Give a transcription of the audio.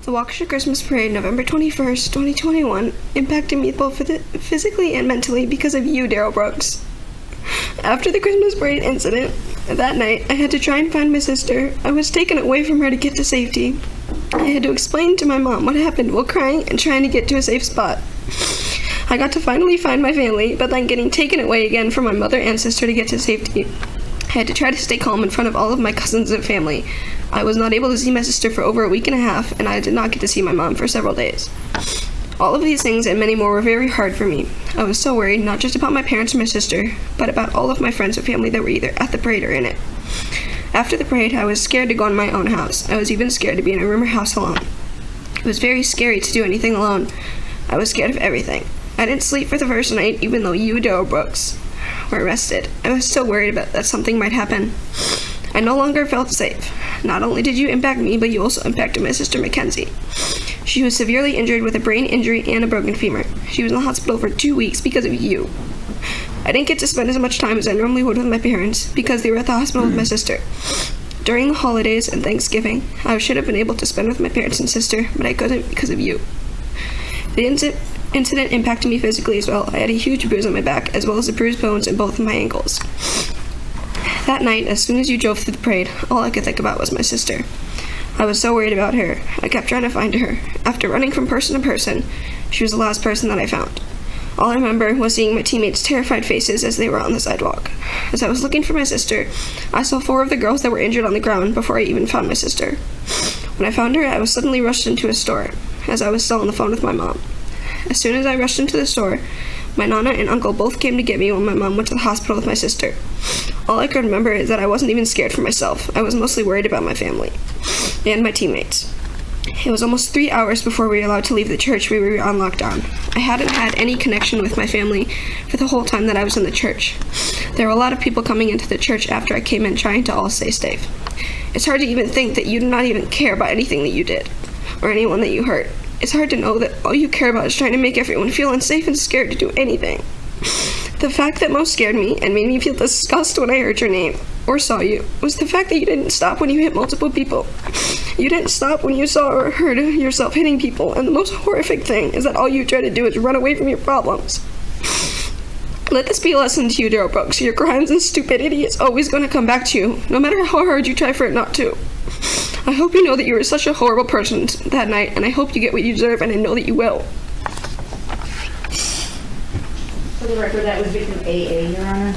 The Waukesha Christmas Parade, November 21st, 2021, impacted me both physically and mentally because of you, Darrell Brooks. After the Christmas Parade incident, that night, I had to try and find my sister. I was taken away from her to get to safety. I had to explain to my mom what happened while crying and trying to get to a safe spot. I got to finally find my family, but then getting taken away again from my mother and sister to get to safety. I had to try to stay calm in front of all of my cousins and family. I was not able to see my sister for over a week and a half, and I did not get to see my mom for several days. All of these things and many more were very hard for me. I was so worried, not just about my parents or my sister, but about all of my friends and family that were either at the parade or in it. After the parade, I was scared to go in my own house. I was even scared to be in a room or house alone. It was very scary to do anything alone. I was scared of everything. I didn't sleep for the first night, even though you, Darrell Brooks, were arrested. I was so worried about that something might happen. I no longer felt safe. Not only did you impact me, but you also impacted my sister Mackenzie. She was severely injured with a brain injury and a broken femur. She was in the hospital for 2 weeks because of you. I didn't get to spend as much time as I normally would with my parents because they were at the hospital with my sister. During the holidays and Thanksgiving, I should have been able to spend with my parents and sister, but I couldn't because of you. The incident impacted me physically as well. I had a huge bruise on my back, as well as the bruised bones in both of my ankles. That night, as soon as you drove through the parade, all I could think about was my sister. I was so worried about her. I kept trying to find her. After running from person to person, she was the last person that I found. All I remember was seeing my teammates' terrified faces as they were on the sidewalk. As I was looking for my sister, I saw 4 of the girls that were injured on the ground before I even found my sister. When I found her, I was suddenly rushed into a store, as I was still on the phone with my mom. As soon as I rushed into the store, my nana and uncle both came to get me when my mom went to the hospital with my sister. All I could remember is that I wasn't even scared for myself. I was mostly worried about my family and my teammates. It was almost 3 hours before we were allowed to leave the church. We were on lockdown. I hadn't had any connection with my family for the whole time that I was in the church. There were a lot of people coming into the church after I came in trying to all stay safe. It's hard to even think that you do not even care about anything that you did or anyone that you hurt. It's hard to know that all you care about is trying to make everyone feel unsafe and scared to do anything. The fact that most scared me and made me feel disgust when I heard your name or saw you was the fact that you didn't stop when you hit multiple people. You didn't stop when you saw or heard yourself hitting people, and the most horrific thing is that all you try to do is run away from your problems. Let this be a lesson to you, Darrell Brooks. Your crimes and stupidity is always going to come back to you, no matter how hard you try for it not to. I hope you know that you were such a horrible person that night, and I hope you get what you deserve, and I know that you will. For the record, that was victim AA, Your Honor.